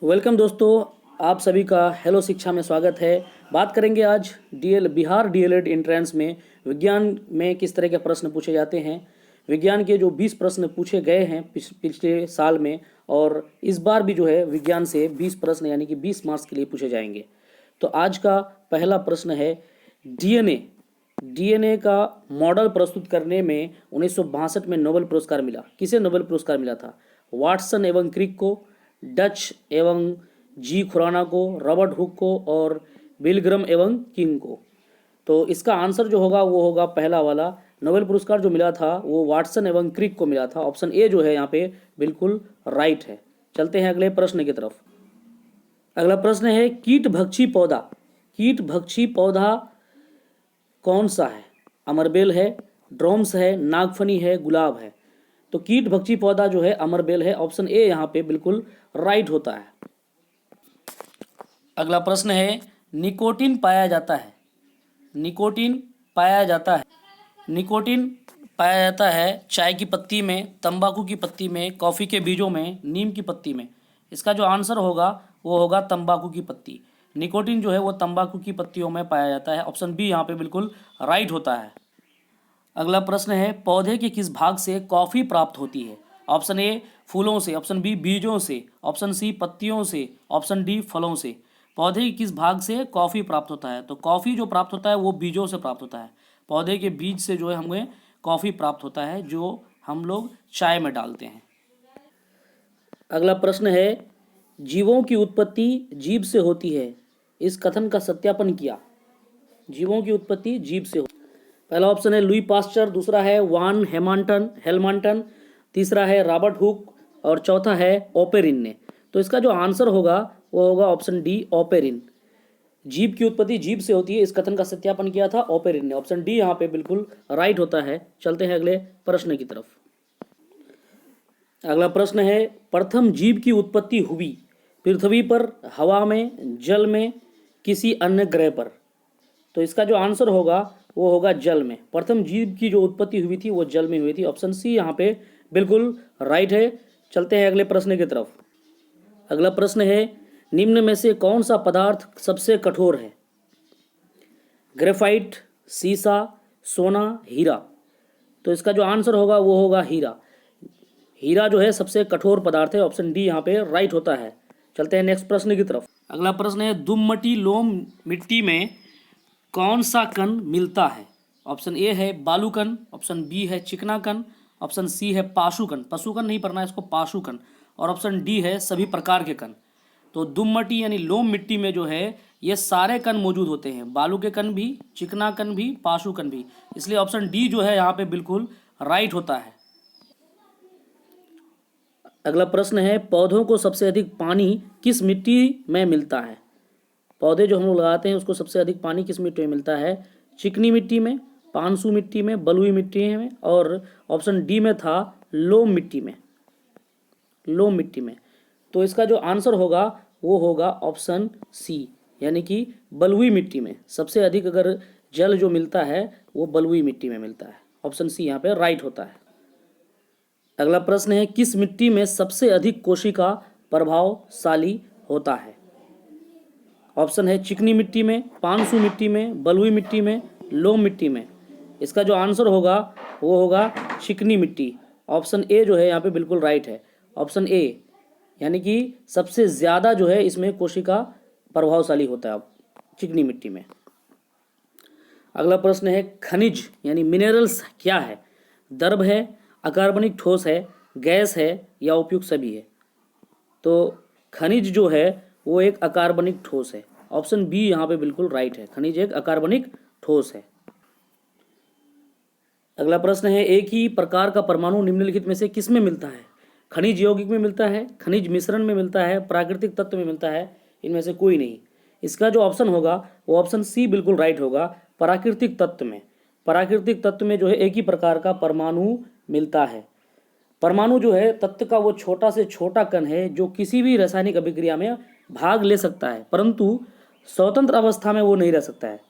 Welcome दोस्तों, आप सभी का हेलो शिक्षा में स्वागत है। बात करेंगे आज बिहार डीएलएड एंट्रेंस में विज्ञान में किस तरह के प्रश्न पूछे जाते हैं। विज्ञान के जो 20 प्रश्न पूछे गए हैं पिछले साल में, और इस बार भी जो है विज्ञान से 20 प्रश्न यानी कि 20 मार्क्स के लिए पूछे जाएंगे। तो आज का पहला प्रश्न है, डीएनए डीएनए का मॉडल प्रस्तुत करने में 1962 में नोबेल पुरस्कार मिला। किसे नोबेल पुरस्कार मिला था? वाटसन एवं क्रिक को, डच एवं जी खुराना को, रॉबर्ट हुक को और बिलग्रम एवं किंग को। तो इसका आंसर जो होगा वो होगा पहला वाला। नोबेल पुरस्कार जो मिला था वो वाटसन एवं क्रिक को मिला था। ऑप्शन ए जो है यहाँ पे बिल्कुल राइट है। चलते हैं अगले प्रश्न की तरफ। अगला प्रश्न है, कीट भक्षी पौधा कौन सा है? अमरबेल है, ड्रोम्स है, नागफनी है, गुलाब है। तो कीट भक्षी पौधा जो है अमरबेल है। ऑप्शन ए यहाँ पे बिल्कुल राइट होता है। अगला प्रश्न है, निकोटीन पाया जाता है निकोटीन पाया जाता है चाय की पत्ती में, तंबाकू की पत्ती में, कॉफ़ी के बीजों में, नीम की पत्ती में। इसका जो आंसर होगा वो होगा तंबाकू की पत्ती। निकोटीन जो है वो तंबाकू की पत्तियों में पाया जाता है। ऑप्शन बी यहाँ पे बिल्कुल राइट होता है। अगला प्रश्न है, पौधे के किस भाग से कॉफ़ी प्राप्त होती है? ऑप्शन ए फूलों से, ऑप्शन बी बीजों से, ऑप्शन सी पत्तियों से, ऑप्शन डी फलों से। पौधे के किस भाग से कॉफ़ी प्राप्त होता है? तो कॉफ़ी जो प्राप्त होता है वो बीजों से प्राप्त होता है। पौधे के बीज से जो है हमें कॉफ़ी प्राप्त होता है, जो हम लोग चाय में डालते हैं। अगला प्रश्न है, जीवों की उत्पत्ति जीव से होती है, इस कथन का सत्यापन किया। जीवों की उत्पत्ति जीव से होती है। पहला ऑप्शन है लुई पास्चर, दूसरा है वान हेलमांटन, तीसरा है रॉबर्ट हुक और चौथा है ओपेरिन ने। तो इसका जो आंसर होगा वो होगा ऑप्शन डी ओपेरिन। जीव की उत्पत्ति जीव से होती है, इस कथन का सत्यापन किया था ओपेरिन ने। ऑप्शन डी यहाँ पे बिल्कुल राइट होता है। चलते हैं अगले प्रश्न की तरफ। अगला प्रश्न है, प्रथम जीव की उत्पत्ति हुई पृथ्वी पर, हवा में, जल में, किसी अन्य ग्रह पर। तो इसका जो आंसर होगा वो होगा जल में। प्रथम जीव की जो उत्पत्ति हुई थी वो जल में हुई थी। ऑप्शन सी यहाँ पे बिल्कुल राइट है। चलते हैं अगले प्रश्न की तरफ। अगला प्रश्न है, निम्न में से कौन सा पदार्थ सबसे कठोर है? ग्रेफाइट, सीसा, सोना, हीरा। तो इसका जो आंसर होगा वो होगा हीरा। हीरा जो है सबसे कठोर पदार्थ है। ऑप्शन डी यहाँ पे राइट होता है। चलते हैं नेक्स्ट प्रश्न की तरफ। अगला प्रश्न है, दुमटी लोम मिट्टी में कौन सा कण मिलता है? ऑप्शन ए है बालूकण, ऑप्शन बी है चिकनाकण, ऑप्शन सी है पाशुकण, पशुकण नहीं पढ़ना है इसको, पाशुकण, और ऑप्शन डी है सभी प्रकार के कण। तो दुमटी यानी लोम मिट्टी में जो है ये सारे कण मौजूद होते हैं, बालू के कण भी, चिकनाकण भी, पाशुकण भी। इसलिए ऑप्शन डी जो है यहाँ पे बिल्कुल राइट होता है। अगला प्रश्न है, पौधों को सबसे अधिक पानी किस मिट्टी में मिलता है? पौधे जो हम लोग लगाते हैं उसको सबसे अधिक पानी किस मिट्टी में मिलता है? चिकनी मिट्टी में, पानसू मिट्टी में, बलुई मिट्टी में, और ऑप्शन डी में था लोम मिट्टी में। तो इसका जो आंसर होगा वो होगा ऑप्शन सी, यानी कि बलुई मिट्टी में सबसे अधिक अगर जल जो मिलता है वो बलुई मिट्टी में मिलता है। ऑप्शन सी यहाँ पे राइट होता है। अगला प्रश्न है, किस मिट्टी में सबसे अधिक कोशिका प्रभावशाली होता है? ऑप्शन है चिकनी मिट्टी में, पानसू मिट्टी में, बलुई मिट्टी में, लोम मिट्टी में। इसका जो आंसर होगा वो होगा चिकनी मिट्टी। ऑप्शन ए जो है यहाँ पे बिल्कुल राइट है। ऑप्शन ए यानी कि सबसे ज़्यादा जो है इसमें कोशिका प्रभावशाली होता है चिकनी मिट्टी में। अगला प्रश्न है, खनिज यानी मिनरल्स क्या है? द्रव है, अकार्बनिक ठोस है, गैस है, या उपयुक्त सभी है? तो खनिज जो है वो एक अकार्बनिक ठोस है। ऑप्शन बी यहाँ पे बिल्कुल राइट है, खनिज एक अकार्बनिक ठोस है। अगला प्रश्न है, एक ही प्रकार का परमाणु निम्नलिखित में से किस में मिलता है? खनिज यौगिक में मिलता है, खनिज मिश्रण में मिलता है, प्राकृतिक तत्व में मिलता है, इनमें से कोई नहीं। इसका जो ऑप्शन होगा वो ऑप्शन सी बिल्कुल राइट होगा, प्राकृतिक तत्व में। प्राकृतिक तत्व में जो है एक ही प्रकार का परमाणु मिलता है। परमाणु जो है तत्व का वो छोटा से छोटा कण है जो किसी भी रासायनिक अभिक्रिया में भाग ले सकता है, परंतु स्वतंत्र अवस्था में वो नहीं रह सकता है।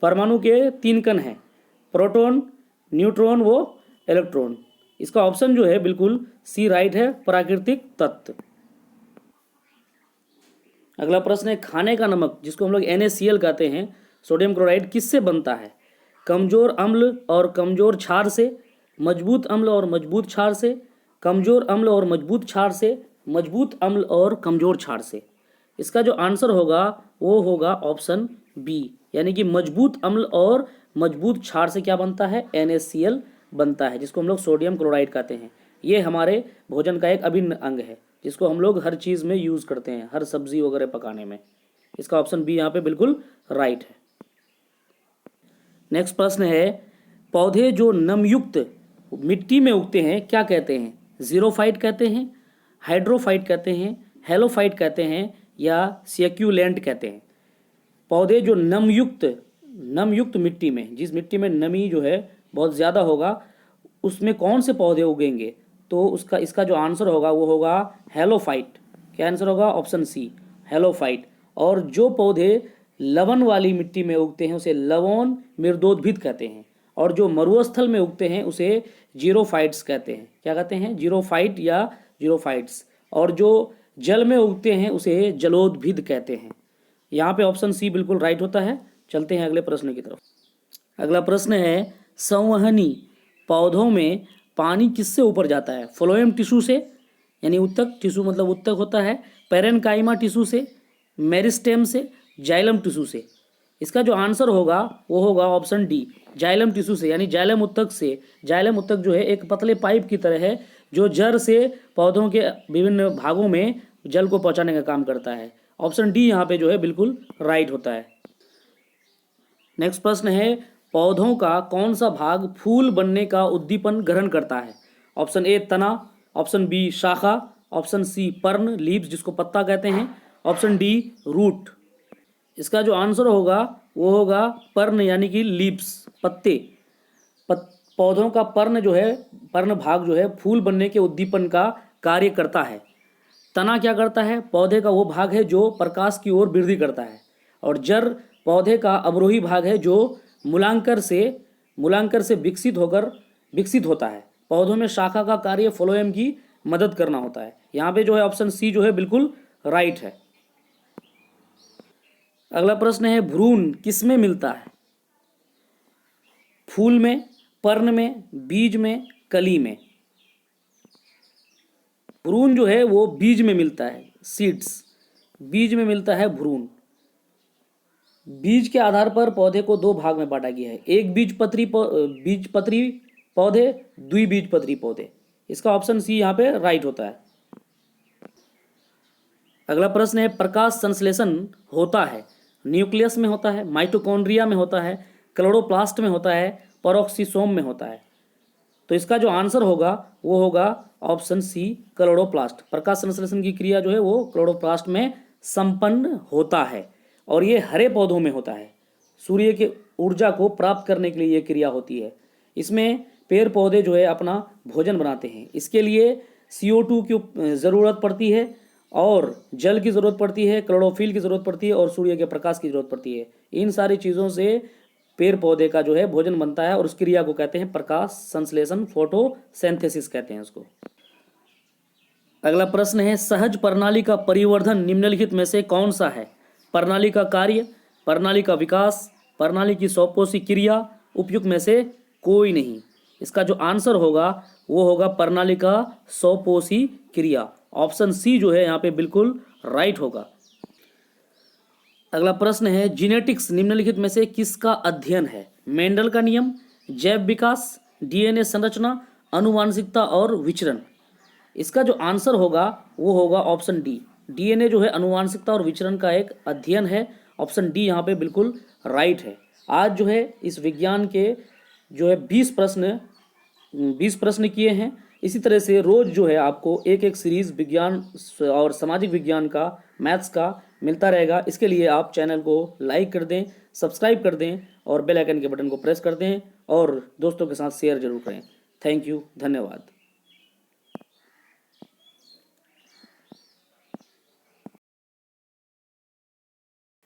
परमाणु के 3 कण हैं, प्रोटॉन, न्यूट्रॉन, वो इलेक्ट्रॉन। इसका ऑप्शन जो है बिल्कुल सी राइट है, प्राकृतिक तत्व। अगला प्रश्न है खाने का नमक जिसको हम लोग NaCl कहते हैं, सोडियम क्लोराइड, किससे बनता है? कमजोर अम्ल और कमजोर क्षार से, मजबूत अम्ल और मजबूत क्षार से, कमजोर अम्ल और मजबूत क्षार से, मजबूत अम्ल और कमजोर क्षार से। इसका जो आंसर होगा वो होगा ऑप्शन बी, यानी कि मजबूत अम्ल और मजबूत क्षार से क्या बनता है? NaCl बनता है, जिसको हम लोग सोडियम क्लोराइड कहते हैं। ये हमारे भोजन का एक अभिन्न अंग है जिसको हम लोग हर चीज़ में यूज़ करते हैं, हर सब्जी वगैरह पकाने में। इसका ऑप्शन बी यहाँ पे बिल्कुल राइट है। नेक्स्ट प्रश्न है पौधे जो नमयुक्त मिट्टी में उगते हैं क्या कहते हैं? जीरोफाइट कहते हैं, हाइड्रोफाइट कहते हैं, हेलोफाइट कहते हैं या सक्यूलेंट कहते हैं? पौधे जो नमयुक्त मिट्टी में, जिस मिट्टी में नमी जो है बहुत ज़्यादा होगा, उसमें कौन से पौधे उगेंगे? तो इसका जो आंसर होगा वो होगा हेलोफाइट। क्या आंसर होगा? Option C, halophyte. और जो पौधे लवण वाली मिट्टी में उगते हैं उसे लवण मृदोद्भिद कहते हैं, और जो मरुस्थल में उगते हैं उसे जीरोफाइट्स कहते हैं। क्या कहते हैं? जीरोफाइट या जीरोफाइट्स। और जो जल में उगते हैं उसे जलोद्भिद कहते हैं। यहाँ पे ऑप्शन सी बिल्कुल राइट होता है। चलते हैं अगले प्रश्न की तरफ। अगला प्रश्न है संवहनी पौधों में पानी किससे ऊपर जाता है? फ्लोएम टिश्यू से, यानी उत्तक टिश्यू मतलब उत्तक होता है, पेरेनकाइमा टिश्यू से, मेरिस्टेम से, जाइलम टिश्यू से। इसका जो आंसर होगा वो होगा ऑप्शन डी, जाइलम टिश्यू से, यानी जाइलम उत्तक से। जाइलम उत्तक जो है एक पतले पाइप की तरह है जो जड़ से पौधों के विभिन्न भागों में जल को पहुंचाने का काम करता है। ऑप्शन डी यहाँ पे जो है बिल्कुल राइट होता है। नेक्स्ट प्रश्न है पौधों का कौन सा भाग फूल बनने का उद्दीपन ग्रहण करता है? ऑप्शन ए तना, ऑप्शन बी शाखा, ऑप्शन सी पर्ण लीव्स जिसको पत्ता कहते हैं, ऑप्शन डी रूट। इसका जो आंसर होगा वो होगा पर्ण, यानी कि लीव्स, पत्ते। पौधों का पर्ण जो है, पर्ण भाग जो है फूल बनने के उद्दीपन का कार्य करता है। तना क्या करता है? पौधे का वो भाग है जो प्रकाश की ओर वृद्धि करता है। और जड़ पौधे का अवरोही भाग है जो मूलांकर से विकसित होता है। पौधों में शाखा का कार्य फ्लोएम की मदद करना होता है। यहाँ पे जो है ऑप्शन सी जो है बिल्कुल राइट है। अगला प्रश्न है भ्रूण किस में मिलता है? फूल में, पर्ण में, बीज में, कली में? भ्रूण जो है वो बीज में मिलता है, सीड्स, बीज में मिलता है भ्रूण। बीज के आधार पर पौधे को दो भाग में बांटा गया है, एक बीजपत्री पौधे, द्विबीजपत्री पौधे। इसका ऑप्शन सी यहाँ पे राइट होता है। अगला प्रश्न है प्रकाश संश्लेषण होता है न्यूक्लियस में होता है, माइटोकॉन्ड्रिया में होता है, क्लोरोप्लास्ट में होता है, पेरोक्सिसोम में होता है? तो इसका जो आंसर होगा वो होगा ऑप्शन सी, क्लोरोप्लास्ट। प्रकाश संश्लेषण की क्रिया जो है वो क्लोरोप्लास्ट में संपन्न होता है, और ये हरे पौधों में होता है। सूर्य के ऊर्जा को प्राप्त करने के लिए ये क्रिया होती है। इसमें पेड़ पौधे जो है अपना भोजन बनाते हैं। इसके लिए CO2 की ज़रूरत पड़ती है, और जल की ज़रूरत पड़ती है, क्लोरोफिल की ज़रूरत पड़ती है, और सूर्य के प्रकाश की ज़रूरत पड़ती है। इन सारी चीज़ों से पेड़ पौधे का जो है भोजन बनता है, और उस क्रिया को कहते हैं प्रकाश संश्लेषण, फोटोसिंथेसिस कहते हैं उसको। अगला प्रश्न है सहज प्रणाली का परिवर्धन निम्नलिखित में से कौन सा है? प्रणाली का कार्य, प्रणाली का विकास, प्रणाली की स्वपोषी क्रिया, उपयुक्त में से कोई नहीं। इसका जो आंसर होगा वो होगा प्रणाली का स्वपोषी क्रिया। ऑप्शन सी जो है यहाँ पे बिल्कुल राइट होगा। अगला प्रश्न है जीनेटिक्स निम्नलिखित में से किसका अध्ययन है? मेंडल का नियम, जैव विकास, DNA संरचना, आनुवांशिकता और विचरण? इसका जो आंसर होगा वो होगा ऑप्शन डी, DNA जो है आनुवांशिकता और विचरण का एक अध्ययन है। ऑप्शन डी यहाँ पे बिल्कुल राइट है। आज जो है इस विज्ञान के जो है 20 प्रश्न किए हैं। इसी तरह से रोज़ जो है आपको एक एक सीरीज़ विज्ञान और सामाजिक विज्ञान का, मैथ्स का मिलता रहेगा। इसके लिए आप चैनल को लाइक कर दें, सब्सक्राइब कर दें और बेल आइकन के बटन को प्रेस कर दें, और दोस्तों के साथ शेयर जरूर करें। थैंक यू, धन्यवाद।